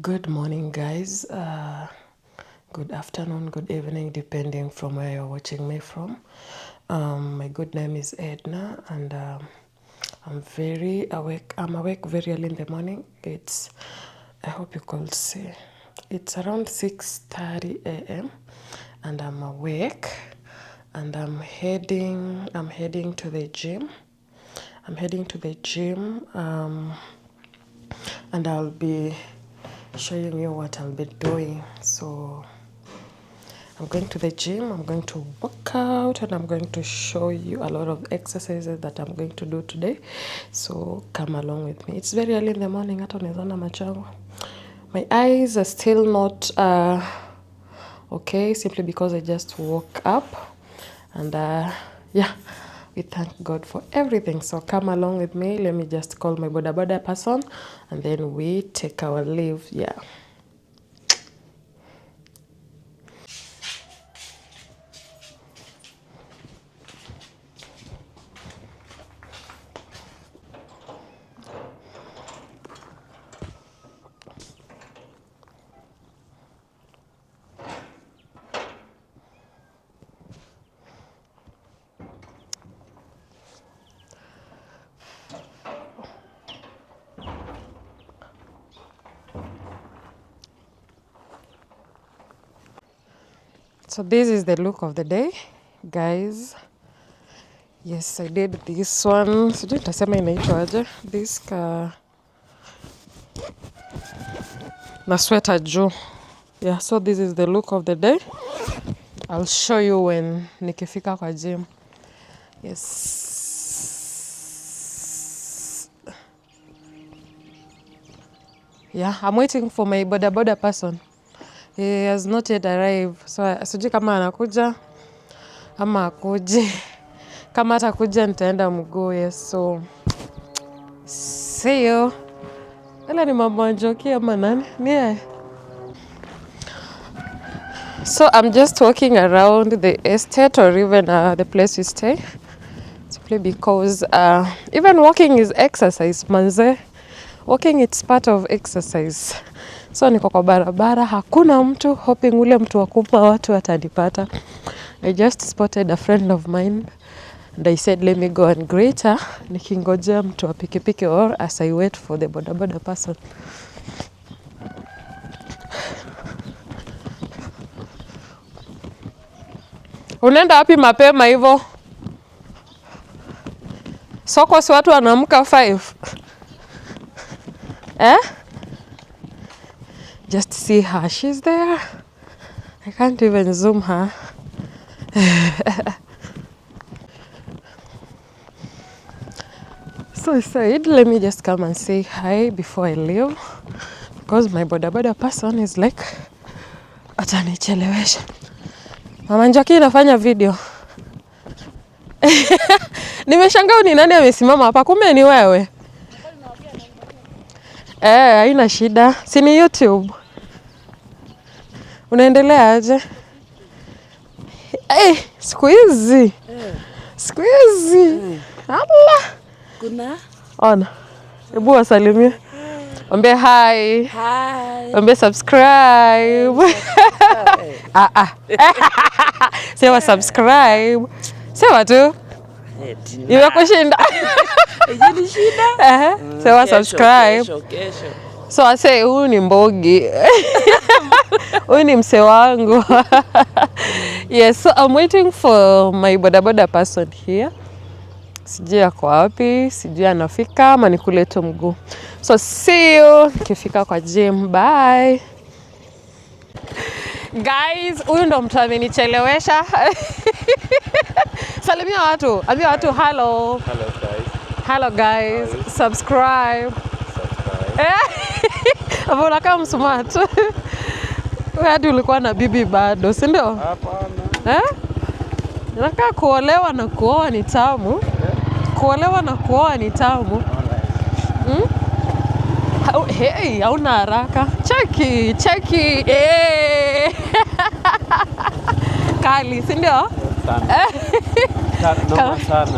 Good morning, guys. Good afternoon, good evening, depending from where you're watching me from. My good name is Edna, and I'm very awake. I'm awake very early in the morning. I hope you could see, it's around 6:30 a.m. and I'm awake, and I'm heading to the gym. I'm heading to the gym, and I'll be showing you what I'll be doing. So I'm going to the gym, I'm going to work out, and I'm going to show you a lot of exercises that I'm going to do today. So come along with me. It's very early in the morning. My eyes are still not okay, simply because I just woke up. And yeah, we thank God for everything. So come along with me. Let me just call my boda person, and then we take our leave. Yeah. So this is the look of the day, guys. Yes, I did this one. Sijui nitasema inaitwa aje. This na sweater juu. Yeah, so this is the look of the day. I'll show you when nikifika kwa gym. Yes. Yeah, I'm waiting for my boda person. He has not yet arrived. So sijui kama anakuja ama akuje. Kama atakuja nitaenda mguu. Yes, so see you. Ela ni mambo anjoki ama nani? Yeah. So I'm just walking around the estate, or even the place we stay, simply because even walking is exercise, manze. Walking, it's part of exercise. So niko kwa barabara, hakuna mtu, hoping ule mtu wa kumpa watu atanipata. I just spotted a friend of mine, and I said let me go and greet her, nikingojea mtu wa pikipiki, or as I wait for the boda person. Unaenda wapi mapema hivyo? Soko si watu wanaamka 5. Just see her. She's there. I can't even zoom her. So I said, let me just come and say hi before I leave. Because my boda person is like, atanichelewesha. Mama Njaki inafanya video. Nimeshangaa ni nani amesimama hapa, kumbe ni wewe. Haina shida. Si ni YouTube. Unaendelea aje? Siku hizi. Siku hizi. Allah. Kuna? Ona. Hebu wasalimie. Ombe hi. Hi. Ombe subscribe. Sema subscribe. Sema tu. Imekushinda. Imekushinda. Sema subscribe. Kesho. So I say huyu ni Mbogi. Huyu ni mse wangu. Yes, so I'm waiting for my boda person here. Sijui ako wapi, sijui anafika ama nikule tu mguu. So see you nikifika kwa gym. Bye. Guys, huyu ndo mtu amenichelewesha. Salimia watu. Ambia watu hello. Hello guys. Hello guys. Subscribe. Hapo unakaa msmart. Wewe hadi ulikuwa na bibi bado, si ndio? Hapana. Nataka kuolewa na kuoa ni tamu. Kuolewa na kuoa ni tamu. Hey, hauna haraka. Cheki. Kali, si ndio? Sana.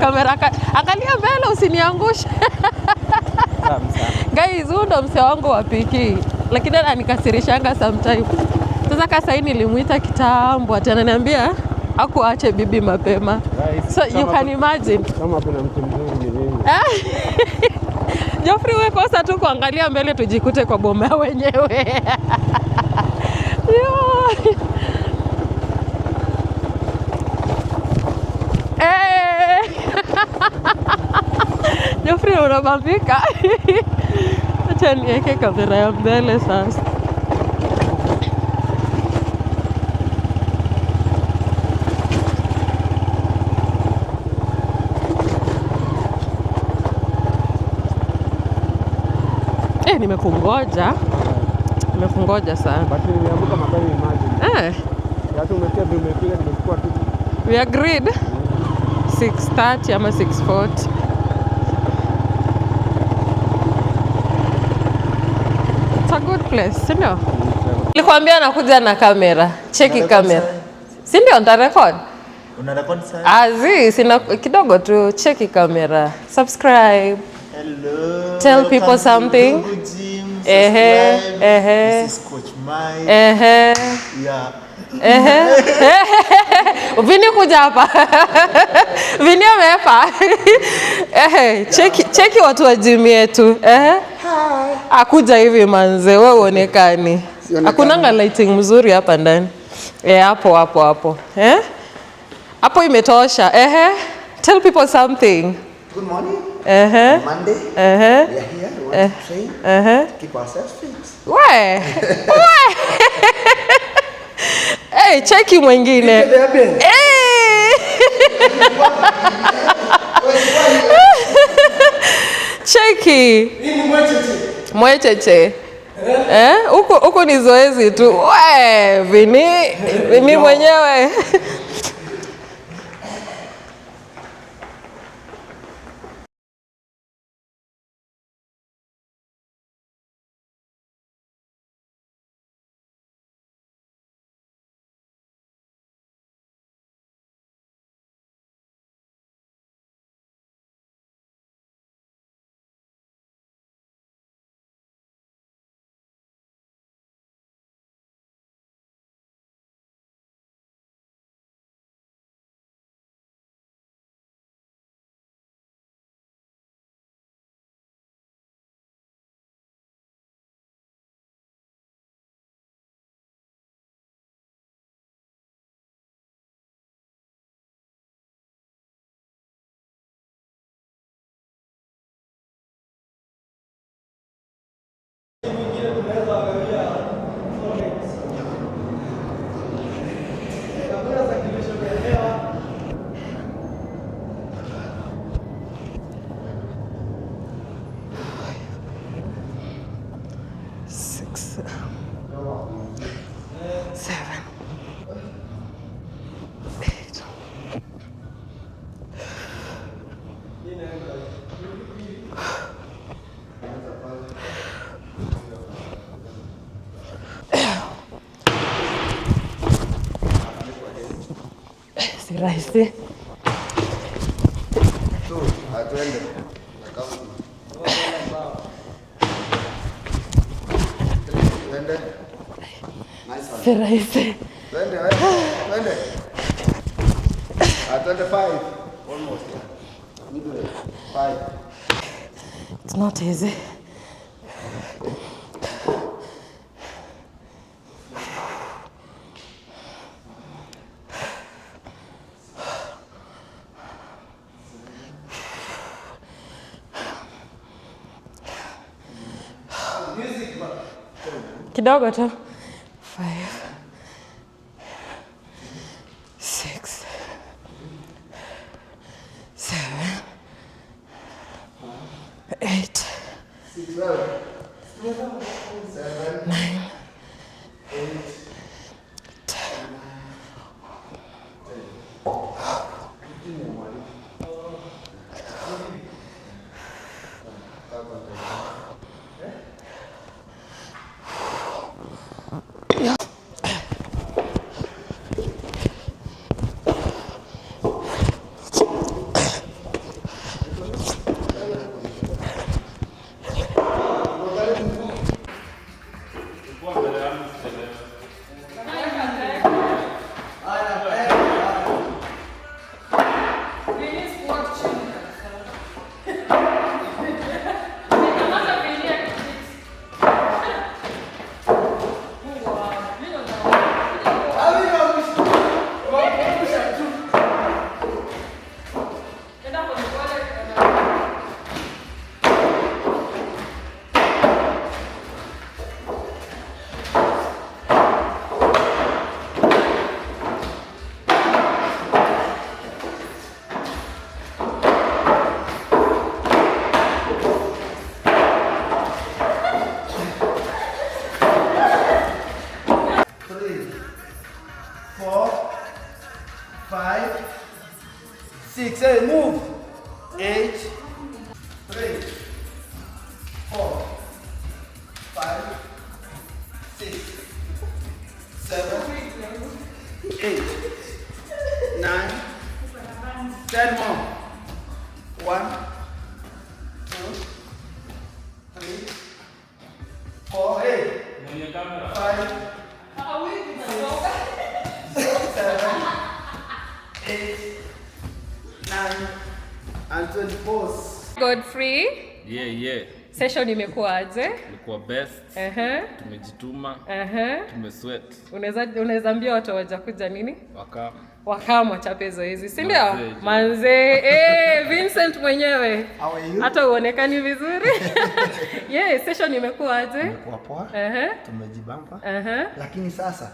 Kamera, angalia mbele usiniangushe. Guys, huyu ndo mse wangu wa piki. Lakini ananikasirishanga sometimes. Sasa kasa hii nilimuita kitambo ati ananiambia akuache bibi mapema. So you can imagine. Kama kuna mtu mzuri mimi. Geoffrey, wewe kosa tu kuangalia mbele tujikute kwa boma wenyewe. Geoffrey unabambika. Acha niweke kamera ya mbele sasa. Nimekungoja. Nimekungoja sana. Basi nimeamka mapema imagine. Watu umefikia tumepiga nimechukua tu. We agreed 6:30 ama 6:40. It's a good place, si ndio? Nilikwambia nakuja na kamera. Cheki kamera. Si ndio nitarecord? Una record sasa? Azi, sina kidogo tu. Cheki kamera. Subscribe. Hello. Tell people something. This is Coach Mike. Yeah. Vini kuja hapa. Vini amepa. Cheki watu wa gym yetu. Hi. Akuja hivi manze, wewe uonekani. Hakunanga lighting mzuri hapa ndani. Hapo. Hapo imetosha. Tell people something. Good morning. Monday. We are here. We want to train. Keep ourselves fit. Why? Hey, cheki mwingine. Hey. Cheki. Mwecheche. Huko ni zoezi tu. We, Vini mwenyewe. Si rahisi. Si rahisi. 25. Almost. Midway. 5. It's not easy. Kidogo tu. 5, 6, 7, 8, 9, 10. say move. 8, 3, 4, 5, 6, 7, 8, 9, 10 more. 1, 2, 3, 4, 8, 5, 7, 8, 9, and 24. Godfrey. Yeah. Session imekuaje? Ilikuwa best. Tumejituma. Tumesweat. Unaweza ambia watu waje kuja nini? Wakama chape zoezi, si ndio? Manze, Vincent mwenyewe. How are you? Hata uonekani vizuri. Session imekuaje? Imekuwa poa. Tumejibamba. Lakini sasa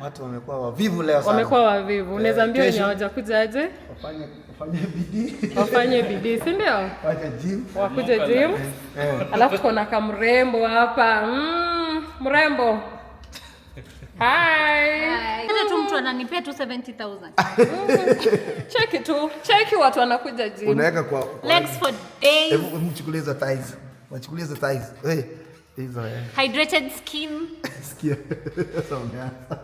watu wamekuwa wavivu leo sana. Wamekuwa wavivu. Unaweza ambia wenye waje kuja aje? Wafanye bidii. Wafanye bidii, si ndio? Waje gym. Wakuje gym. Alafu kuna kamrembo hapa. Mrembo. Hi. Hata tu mtu ananipea tu 70,000. Cheki watu wanakuja gym. Unaweka kwa Legs for days. Hebu mchukulie hizo thighs. Wachukulie hizo thighs. Hizo Hydrated skin. Sikia. Sasa umeanza.